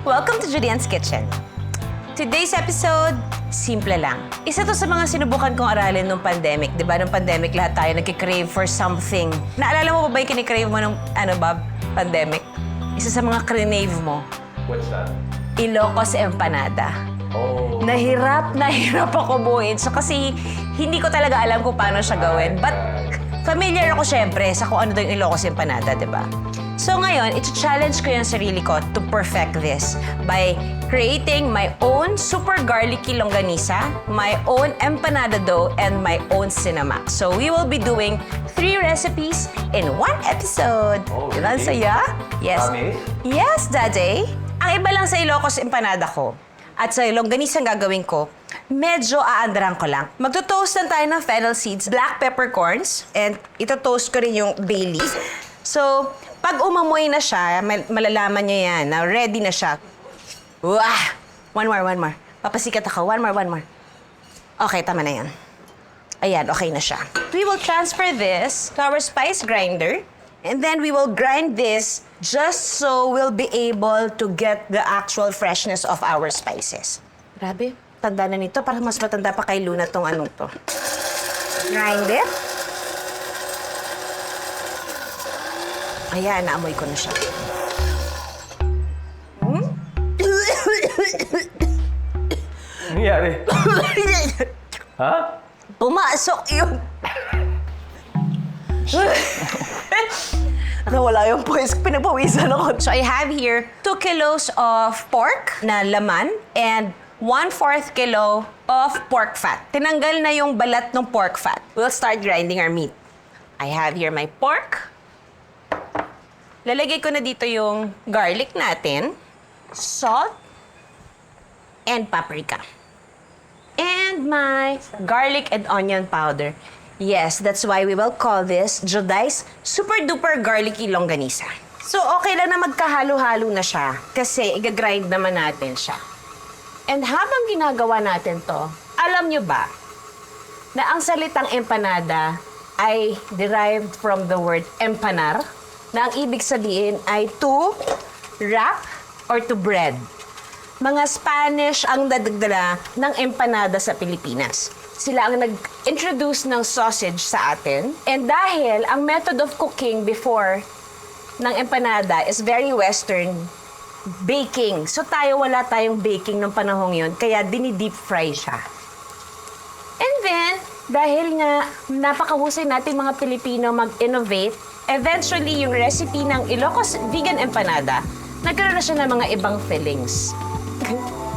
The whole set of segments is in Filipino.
Welcome to Julian's Kitchen. Today's episode, simple lang. Isa to sa mga sinubukan kong aralin nung pandemic. Di ba, nung pandemic lahat tayo nagkikrave for something. Naalala mo pa ba yung kinikrave mo nung, pandemic? Isa sa mga crave mo. What's that? Ilocos Empanada. Oh. Nahirap ako buuin. So kasi hindi ko talaga alam kung paano siya gawin. But familiar ako syempre sa kung ano daw yung Ilocos Empanada, di ba? So ngayon, iti-challenge ko yung sarili ko to perfect this by creating my own super garlicky longganisa, my own empanada dough, and my own cinemac. So we will be doing 3 recipes in 1 episode. Oh, Diba ang really? saya? Yes. Dami? Yes, Daddy. Ang iba lang sa Ilocos Empanada ko at sa longganisa ang gagawin ko, medyo aandran ko lang. Magto-toast lang tayo ng fennel seeds, black peppercorns, and ito-toast ko rin yung bay leaf. So, pag umamoy na siya, malalaman niyo yan na ready na siya. Wah! One more. Papasikat ako. One more. Okay, tama na yan. Ayan, okay na siya. We will transfer this to our spice grinder. And then we will grind this just so we'll be able to get the actual freshness of our spices. Grabe, tanda na nito. Parang mas matanda pa kay Luna tong anong to. Grind it. Ayan, naamoy ko na siya. Ano nangyari? Ha? Pumasok yung... Nawala yung voice. Pinapawisan ako. So I have here 2 kilos of pork na laman and 1/4 kilo of pork fat. Tinanggal na yung balat ng pork fat. We'll start grinding our meat. I have here my pork. Lalagay ko na dito yung garlic natin, salt, and paprika. And my garlic and onion powder. Yes, that's why we will call this Jodai's Super Duper Garlicky Longganisa. So, okay lang na magkahalo-halo na siya kasi i-grind naman natin siya. And habang ginagawa natin to, alam nyo ba na ang salitang empanada ay derived from the word empanar, na ang ibig sabihin ay to wrap or to bread. Mga Spanish ang dadagdala ng empanada sa Pilipinas. Sila ang nag-introduce ng sausage sa atin. And dahil ang method of cooking before ng empanada is very Western, baking. So wala tayong baking ng panahong yun, kaya dini-deep fry siya. And then, dahil nga napakahusay natin mga Pilipino mag-innovate, eventually yung recipe ng Ilocos Vegan Empanada, nagkaroon na siya ng mga ibang fillings.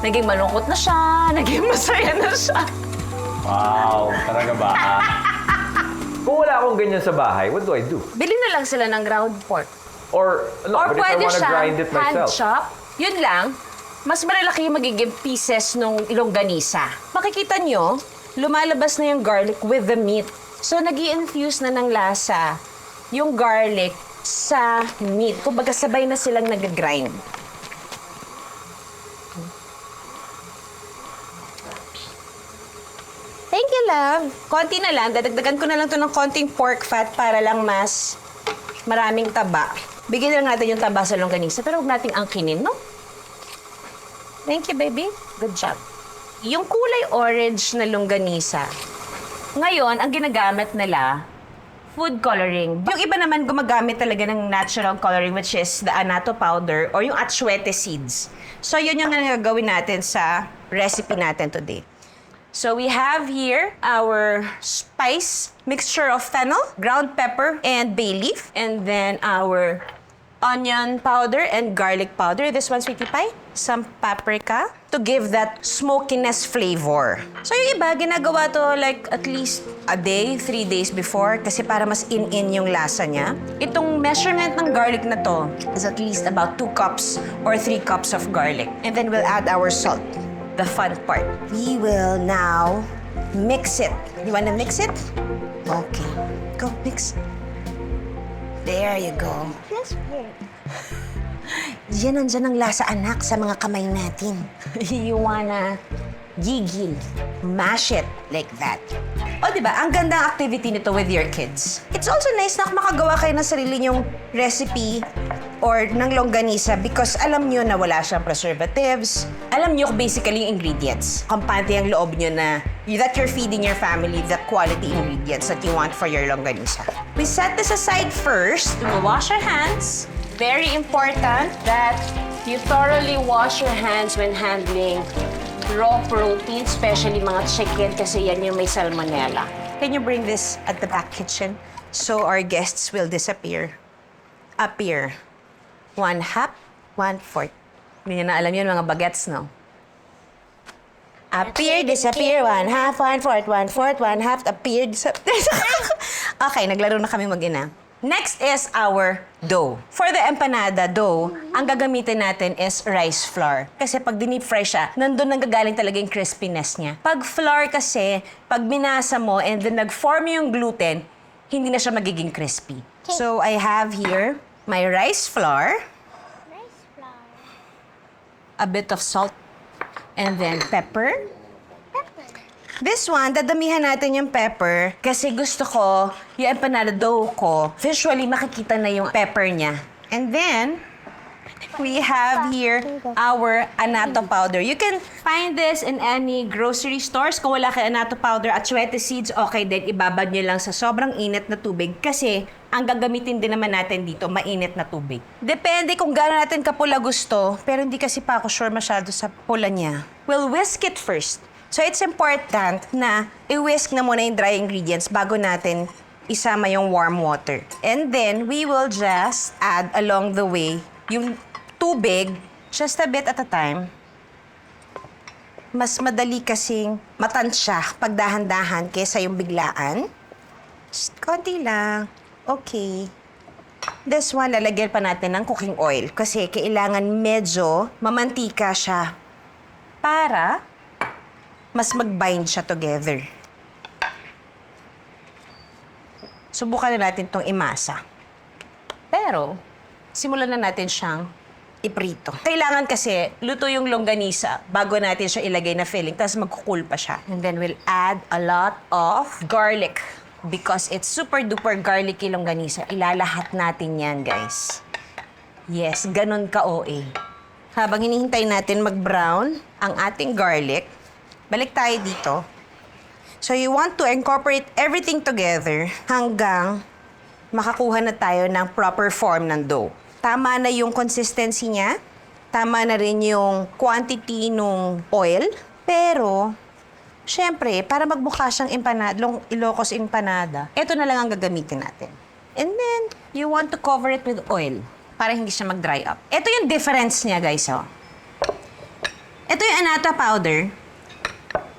Naging malungkot na siya, naging masaya na siya. Wow, talaga ba? Kung wala akong ganyan sa bahay, what do I do? Bili na lang sila ng ground pork. Or Or but if I pwede wanna siya grind it hand myself. chop. Yun lang, mas malalaki yung magiging pieces nung longganisa. Makikita nyo, lumalabas na yung garlic with the meat. So, nag-i-infuse na ng lasa yung garlic sa meat. Kumbaga sabay na silang nag-grind. Thank you, love. Konti na lang. Dadagdagan ko na lang to ng konting pork fat para lang mas maraming taba. Bigyan lang natin yung taba sa longganisa, pero huwag nating angkinin, no? Thank you, baby. Good job. Yung kulay orange na longganisa, ngayon, ang ginagamit nila, food coloring. Yung iba naman gumagamit talaga ng natural coloring, which is the annatto powder or yung atsuete seeds. So, yun yung gagawin natin sa recipe natin today. So we have here our spice mixture of fennel, ground pepper, and bay leaf. And then our onion powder and garlic powder. This one's sweetie pie. Some paprika to give that smokiness flavor. So yung iba, ginagawa to like at least a day, 3 days before kasi para mas in yung lasa niya. Itong measurement ng garlic na to is at least about 2 cups or 3 cups of garlic. And then we'll add our salt. The fun part. We will now mix it. You wanna mix it? Okay. Go, mix. There you go. That's weird. Diyan nandyan ang lasa, anak, sa mga kamay natin. You wanna gigil, mash it like that. O, di ba? Ang ganda activity nito with your kids. It's also nice na makagawa kayo ng sarili niyong recipe or ng longganisa because alam nyo na wala siyang preservatives. Alam nyo basically yung ingredients. Kampante ang loob nyo na that you're feeding your family the quality ingredients that you want for your longganisa. We set this aside first. We'll wash our hands. Very important that you thoroughly wash your hands when handling raw protein, especially mga chicken kasi yan yung may salmonella. Can you bring this at the back kitchen so our guests will disappear? Appear. 1/2, 1/4. Hindi na alam yun, mga bagets, no? Appear, disappear, 1/2, 1/4, 1/4, 1/2, appear, disappear. Okay, naglaro na kami mag-ina. Next is our dough. For the empanada dough, ang gagamitin natin is rice flour. Kasi pag dinip fry siya, nandun nanggagaling talaga yung crispiness niya. Pag flour kasi, pag binasa mo and then nag-form yung gluten, hindi na siya magiging crispy. So I have here my rice flour, Rice flour. a bit of salt, and then pepper. Pepper. This one, dadamihan natin yung pepper kasi gusto ko, yung empanada dough ko, visually makikita na yung pepper niya. And then, we have here our annatto powder. You can find this in any grocery stores. Kung wala kay annatto powder at chwete seeds, okay din, ibabad nyo lang sa sobrang init na tubig kasi ang gagamitin din naman natin dito, mainit na tubig. Depende kung gaano natin kapula gusto, pero hindi kasi pa ako sure masyado sa pula niya. We'll whisk it first. So it's important na i-whisk na muna yung dry ingredients bago natin isama yung warm water. And then, we will just add along the way yung tubig, just a bit at a time. Mas madali kasing matansya pag dahan-dahan kesa yung biglaan. Just konti lang. Okay. This one, lalagyan pa natin ng cooking oil kasi kailangan medyo mamantika siya para mas mag-bind siya together. Subukan na natin tong imasa. Pero, simulan na natin siyang iprito. Kailangan kasi luto yung longganisa bago natin siya ilagay na filling, tapos magkukul pa siya. And then we'll add a lot of garlic because it's super duper garlicky longganisa. Ilalahat natin yan, guys. Yes, ganun ka OA. Habang hinihintay natin mag-brown ang ating garlic, balik tayo dito. So you want to incorporate everything together hanggang makakuha na tayo ng proper form ng dough. Tama na yung consistency niya, tama na rin yung quantity ng oil, pero syempre, para magbuka siyang empanada, Ilocos empanada, ito na lang ang gagamitin natin. And then, you want to cover it with oil para hindi siya mag-dry up. Ito yung difference niya, guys, oh. Ito yung annatto powder.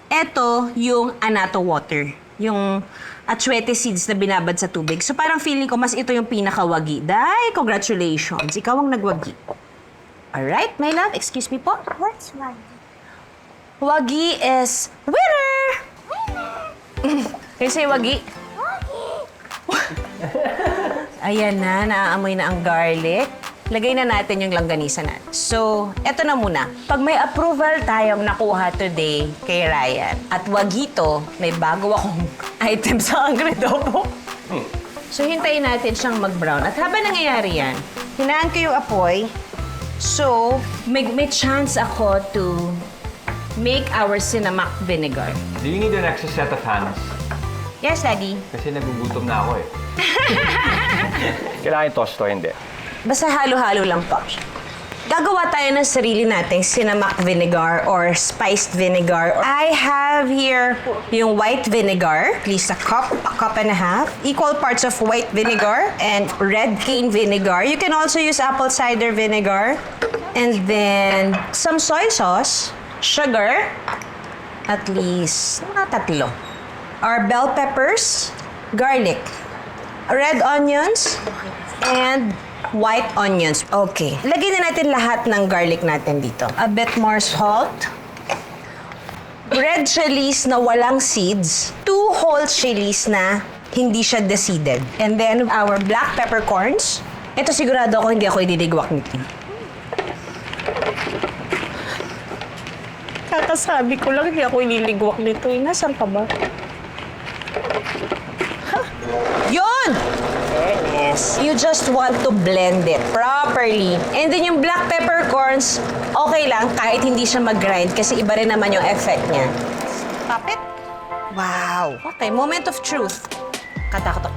Ito yung annatto water. Yung atsuete seeds na binabad sa tubig. So parang feeling ko mas ito yung pinakawagi. Day, congratulations. Ikaw ang nagwagi. Alright, my love. Excuse me po. What's wagi? Wagi is winner! Can you say wagi? Wagi. Ayan na, naaamoy na ang garlic. Lagay na natin yung langganisa natin. So, eto na muna. Pag may approval tayong nakuha today kay Ryan at wagito, may bago akong item sa Angredobo. So, hintayin natin siyang mag-brown. At habang nangyayari yan, hinaan ko yung apoy. So, may chance ako to make our cinnamon vinegar. Do you need an extra set of hands? Yes, Daddy. Kasi nagugutom na ako eh. Kailangan i-toss to, hindi. Basta halo-halo lang po. Gagawa tayo ng sarili nating cinnamon vinegar or spiced vinegar. I have here yung white vinegar, at least a cup and a half. Equal parts of white vinegar and red cane vinegar. You can also use apple cider vinegar. And then some soy sauce, sugar, at least mga 3. Our bell peppers, garlic, red onions, and white onions. Okay. Lagyan na natin lahat ng garlic natin dito. A bit more salt. Red chilies na walang seeds. 2 whole chilies na hindi siya deseeded. And then our black peppercorns. Ito sigurado ako hindi ako ididigwak nito. Kakasabi ko lang hindi ako ililigwak nito. Nasaan ka ba? Yun! There it is. Yes, you just want to blend it properly. And then yung black peppercorns, okay lang kahit hindi siya mag-grind kasi iba rin naman yung effect niya. Pop it. Wow. Okay, moment of truth. Katakot.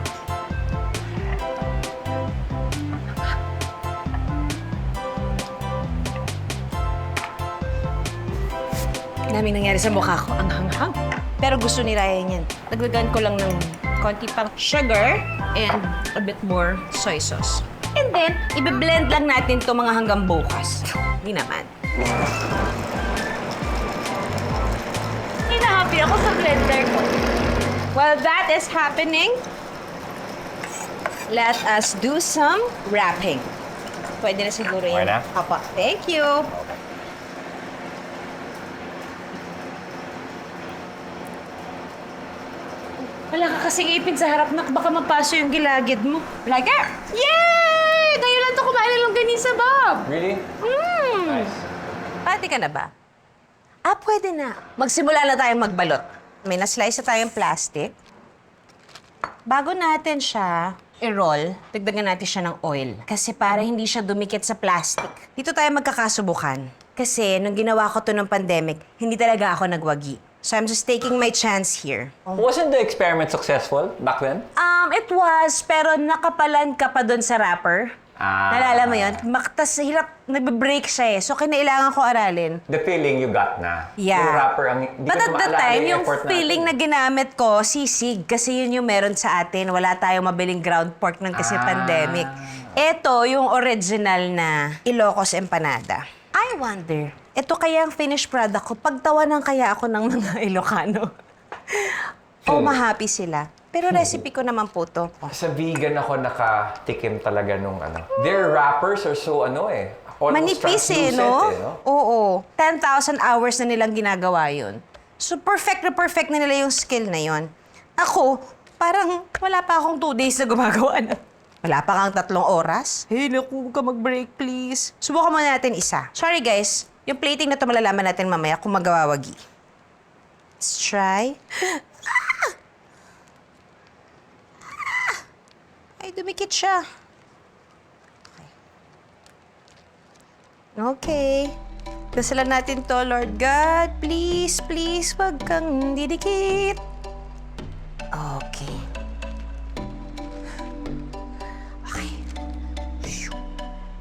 Daming nangyari sa mukha ko. Ang hanghang. Pero gusto ni Ryan yan. Dagdagan ko lang ng konti pang sugar and a bit more soy sauce. And then, ibe-blend lang natin to mga hanggang bukas. Hindi naman. Hindi na happy ako sa blender ko. While that is happening, let us do some wrapping. Pwede na siguro yan. Okay na? Apa. Thank you. Wala ka kasing ipin sa harap na baka mapaso yung gilagid mo. Like, yay! Ngayon lang ito kumain ng longganisa, Bob! Really? Nice. Pati ka na ba? Pwede na. Magsimula na tayong magbalot. May na-slice na tayong plastic. Bago natin siya i-roll, dagdagan natin siya ng oil. Kasi para hindi siya dumikit sa plastic. Dito tayo magkakasubukan. Kasi nung ginawa ko to ng pandemic, hindi talaga ako nagwagi. So I'm just taking my chance here. Wasn't the experiment successful back then? It was, pero nakapalan ka pa doon sa wrapper. Nalala mo yun? Maktas, hirap, nagbe-break siya eh. So, kinailangan ko aralin. The feeling you got na. Yeah. Yung wrapper, di But ko at the maalala time, yung effort feeling na natin. ginamit ko, sisig. Kasi yun yung meron sa atin. Wala tayong mabiling ground pork nun kasi pandemic. Ito, yung original na Ilocos Empanada. I wonder, ito kaya ang finished product ko, pagtawanan kaya ako ng mga Ilocano. O mahappy sila. Pero recipe ko naman po to. Sa vegan ako nakatikim talaga nung ano. Their wrappers are so almost Manipis eh, translucent no? Oo. 10,000 hours na nilang ginagawa yun. So perfect na nila yung skill na yun. Ako, parang wala pa akong 2 days na gumagawa na. Wala pa kang 3 oras? Hey, naku, huwag ka mag-break, please. Subukan muna natin isa. Sorry, guys. Yung plating na to malalaman natin mamaya kung magawawagi. Let's try. Ay, dumikit siya. Okay. Dasalan natin to, Lord God. Please, please, wag kang didikit. Okay. Okay.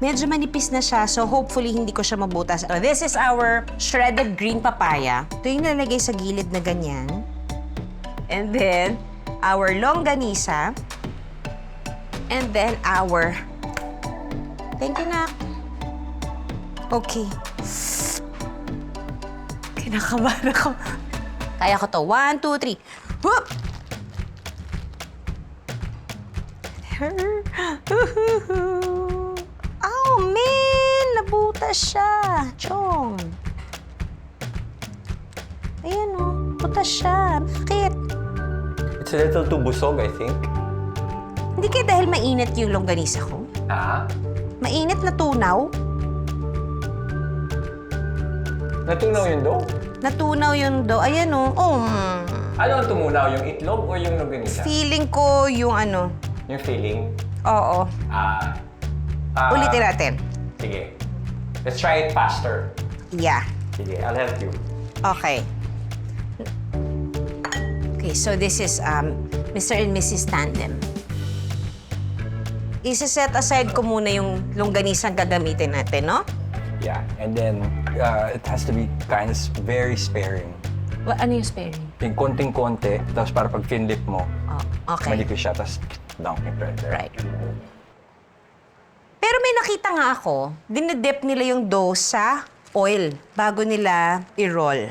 Medyo manipis na siya, so hopefully hindi ko siya mabutas. This is our shredded green papaya. Ito yung nalagay sa gilid na ganyan. And then, our longganisa. And then our... Thank you, Nak. Okay. Kinakabahan ako. Kaya ko to. 1, 2, 3. Whoop! Oh, man! Nabutas siya. Chong. Ayan, oh. Butas siya. Bakit? It's a little too busog, I think. Hindi kaya dahil mainit yung longganisa ko? Mainit na tunaw? Natunaw yun dough? Natunaw yung dough. Ayan, oh. Ano ang tumunaw? Yung itlog o yung longganisa? Feeling ko yung ano. Yung feeling? Oo. Ulitin Ulitin natin. Sige. Let's try it faster. Yeah. Sige, I'll help you. Okay. Okay, so this is Mr. and Mrs. Tandem. Isa-set aside ko muna yung longganisang gagamitin natin, no? Yeah, and then it has to be kind of very sparing. Ano yung sparing? Yung konting-konti, tapos para pag finlip mo, Oh, okay. manipis siya, tapos dunk it right there. Right. Pero may nakita nga ako, dinidip nila yung dough sa oil bago nila i-roll.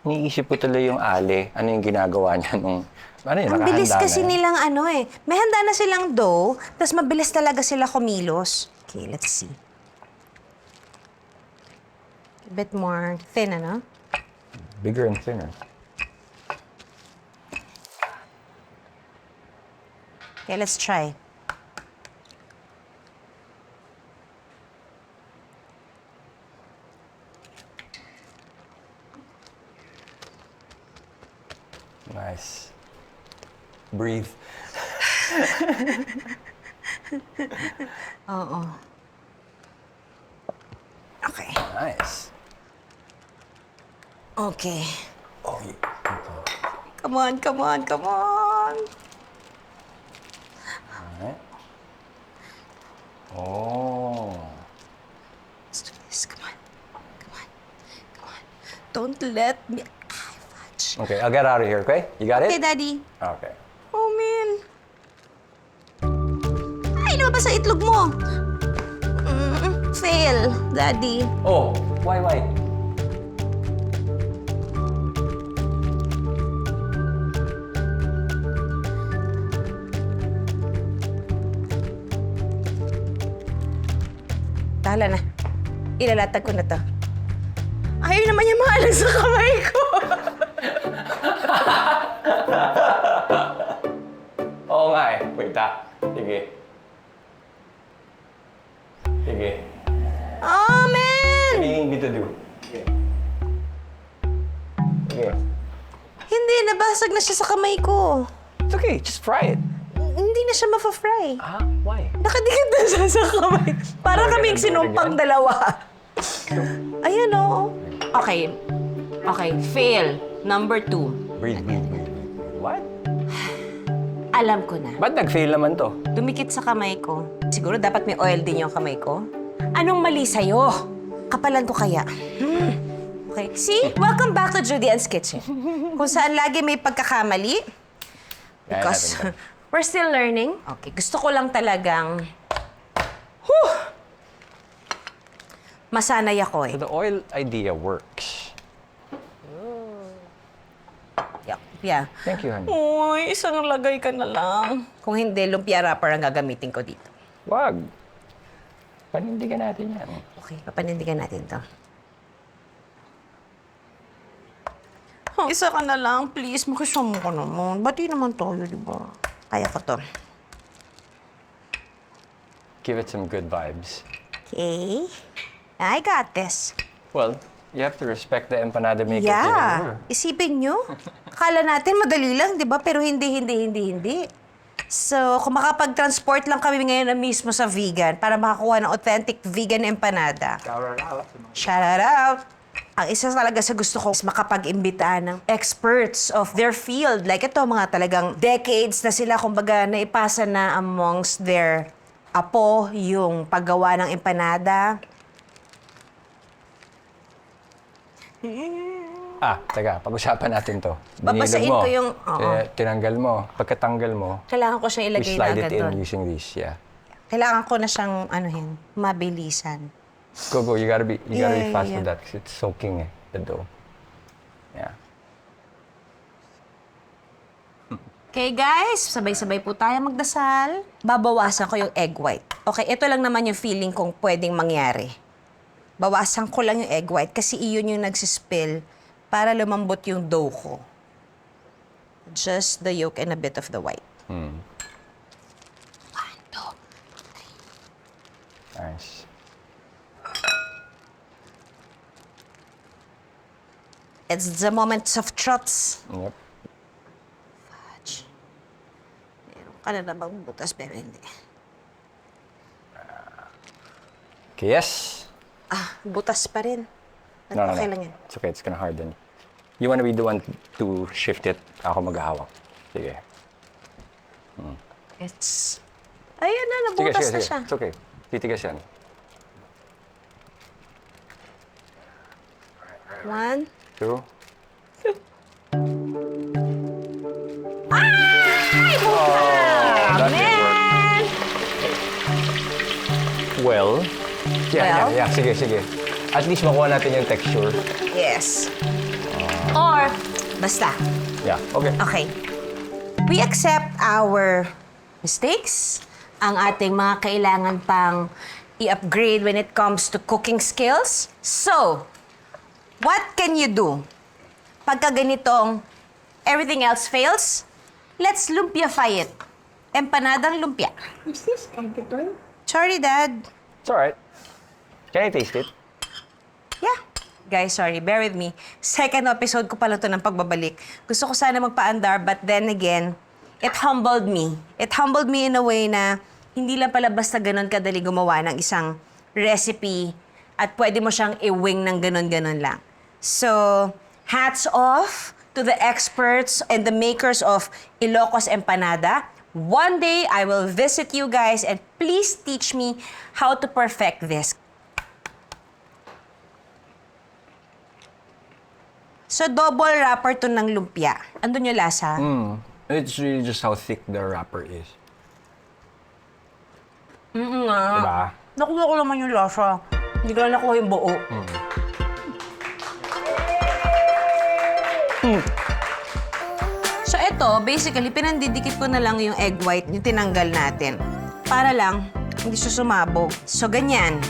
Iniisip ko tuloy yung ale. Ano yung ginagawa niya nung... Ano yun, Ang bilis nakahanda kasi na eh. nilang may handa na silang dough, tapos mabilis talaga sila kumilos. Okay, let's see. A bit more thin, ano? Bigger and thinner. Okay, let's try. Nice. Breathe. Oo. Okay. Nice. Okay. Oh, Come on, come on, come on. Alright. Oh. Let's do this. Come on. Come on. Come on. Don't let me... Ay, fudge. Okay, I'll get out of here, okay? You got Okay, it? Daddy. Okay. Oh, man. Ay, lumabas sa itlog mo. Fail, Daddy. Oh, why? Bahala na. Ilalatag ko na to. Ayaw naman niya maalag sa kamay ko. Oo nga eh. Wait Sige. Sige. Oh, man! What do you need me to do? Sige. Hindi, nabasag na siya sa kamay ko. It's okay, just fry it. Hindi na siya mafa-fry. Ah, why? Nakadikit na siya sa kamay. Para kaming sinumpang dalawa. Ayan, oh. Okay. Okay, fail. Number 2. Breathe. What? Alam ko na. Ba't nag-fail naman to? Dumikit sa kamay ko. Siguro dapat may oil din yung kamay ko. Anong mali sa'yo? Kapalan ko kaya. Okay. See? Welcome back to Judy Ann's Kitchen. Kung saan lagi may pagkakamali. Because we're still learning. Okay. Gusto ko lang talagang... Masanay ako eh. The oil idea works. Yeah. Thank you, honey. Uy, isang lagay ka na lang. Kung hindi, lumpia wrapper ang gagamitin ko dito. Wag. Panindigan natin yan. Okay, papanindigan natin to. Isa ka na lang, please. Makisama ka naman. Bati naman tayo, di ba? Kaya ko to. Give it some good vibes. Okay. I got this. Well, you have to respect the empanada maker. Yeah. Isipin nyo. Akala natin madali lang, di ba? Pero hindi. So, kung makapag-transport lang kami ngayon na mismo sa vegan para makakuha ng authentic vegan empanada. Shout out! Ang isa talaga sa gusto ko is makapag-imbita ng experts of their field. Like ito, mga talagang decades na sila, kumbaga, naipasa na amongst their apo yung paggawa ng empanada. Teka, pag-usapan natin to. Babasain Binilog mo. ko yung- oo. Kaya tinanggal mo. Pagkatanggal mo, Kailangan ko siyang we ilagay na slide agad it in doon. using this, yeah. Kailangan ko na siyang, mabilisan. Go. You gotta be Yeah, fast yeah. with that because it's soaking the dough. Yeah. Okay, guys, sabay-sabay po tayo magdasal. Babawasan ko yung egg white. Okay, ito lang naman yung feeling kong pwedeng mangyari. Bawasan ko lang yung egg white kasi iyon yung nagsispill para lumambot yung dough ko. Just the yolk and a bit of the white. 1, 2. Nice. It's the moments of truths. Yep. Fudge. Meron ka na namang butas pero hindi. Okay, yes. Butas pa rin. No. Okay lang yan. It's okay, it's gonna harden. You wanna be the one to shift it. Ako maghahawak. Sige. It's... Ayan na, nabutas na siya. It's okay. Titigas yan. 1. 2. Ay! that didn't Man! Well, Well? yeah. Sige. At least makuha natin yung texture. Yes. Or, basta. Yeah, okay. Okay. We accept our mistakes, ang ating mga kailangan pang i-upgrade when it comes to cooking skills. So, what can you do? Pagka ganitong everything else fails, let's lumpiafy it. Empanadang lumpia. Sorry, Dad. It's alright. Can I taste it? Yeah. Guys, sorry. Bear with me. Second episode ko pala to ng pagbabalik. Gusto ko sana magpaandar, but then again, it humbled me. It humbled me in a way na hindi lang pala basta ganun kadali gumawa ng isang recipe at pwede mo siyang i-wing ng ganun-ganun lang. So, hats off to the experts and the makers of Ilocos Empanada. One day, I will visit you guys and please teach me how to perfect this. So, double wrapper to ng lumpia. Andun yung lasa? It's really just how thick the wrapper is. Nga. Diba? Nakuha ko naman yung lasa. Hindi ko na nakuha yung buo. So ito, basically, pinandidikit ko na lang yung egg white, yung tinanggal natin. Para lang, hindi siya sumabog. So ganyan.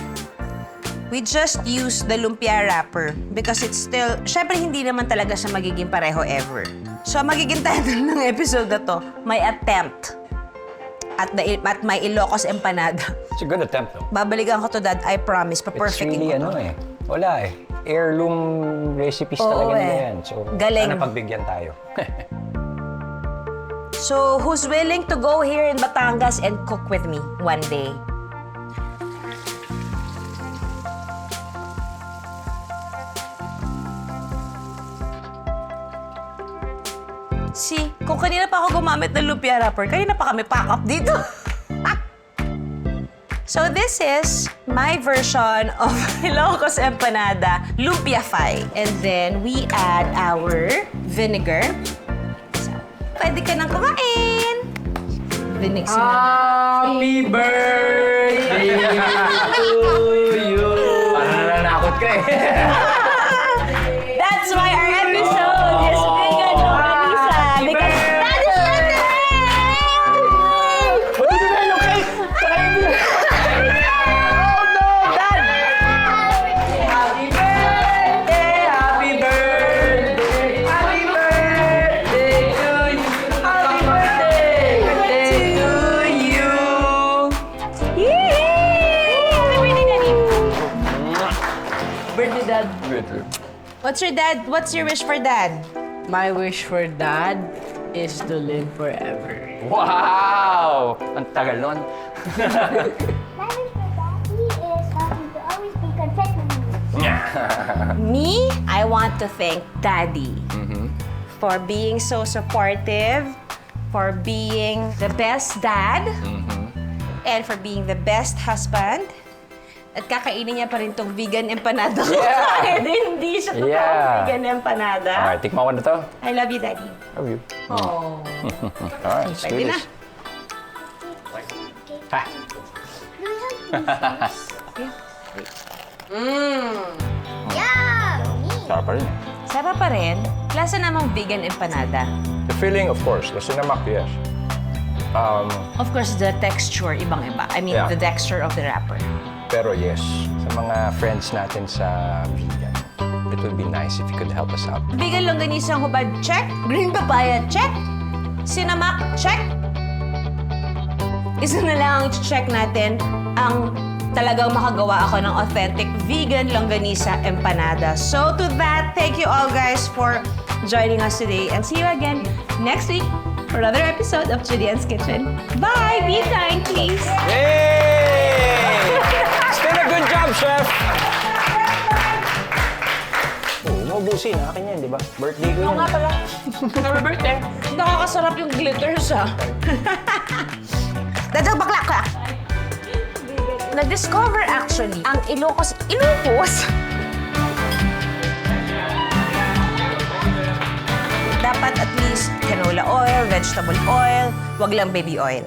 We just use the lumpia wrapper because it's still, syempre hindi naman talaga siya magiging pareho ever. So magiging title ng episode na to, my attempt at my Ilocos Empanada. It's a good attempt, though. Babalikan ko to, Dad. I promise. It's Pa-perfecting really, ko to. Wala eh. Heirloom recipes Oo talaga eh. nila yan. So, Galing. sana pagbigyan tayo. So, who's willing to go here in Batangas and cook with me one day? See, kung kanina pa ako gumamit ng lumpia wrapper, kanina pa kami pack up dito. So this is my version of Ilocos Empanada Lumpia Fry. And then we add our vinegar. So, pwede ka nang kumain. Vinegar. Happy birthday to you! Parang nananakot ka eh. That's why our episode is vegan longganisa. Because that's What did you do? Okay? Oh no, Dad! Happy birthday! Happy birthday! Happy birthday to you! Happy birthday to you! Yay! Happy birthday, Daddy. Birthday, Dad. What's your wish for Dad? My wish for Dad is to live forever. Wow! Ang tagal nun. My wish for Daddy is to always be content with me. Me, I want to thank Daddy for being so supportive, for being the best dad, and for being the best husband. At kakainin niya pa rin tong vegan empanada ko. Yeah. Kahit hindi siya totoong Yeah. vegan empanada. Alright, tikman ko na to. I love you, Daddy. Love you. Oh. Alright, let's do Pwede na. this. Ha! Yummy! Sarap pa rin. Sarap pa rin. Lasa namang vegan empanada. The filling, of course. The sinamak, yes. Of course, the texture, ibang-iba. I mean, Yeah. the texture of the wrapper. Pero yes, sa mga friends natin sa vegan, it would be nice if you could help us out. Vegan longganisang hubad, check. Green papaya, check. Sinamak, check. Isa na lang ang check natin, ang talagang makagawa ako ng authentic vegan longganisa empanada. So to that, thank you all guys for joining us today and see you again next week for another episode of Julian's Kitchen. Bye! Be kind, please! Yay! Still a good job, chef! Oh, maubusin. Akin yan, di ba? Birthday ko yan. pala. Happy birthday! Nakakasarap yung glitters, ah. Dadang bakla. Na-discover actually ang Ilocos. Dapat at least canola oil, vegetable oil, wag lang baby oil.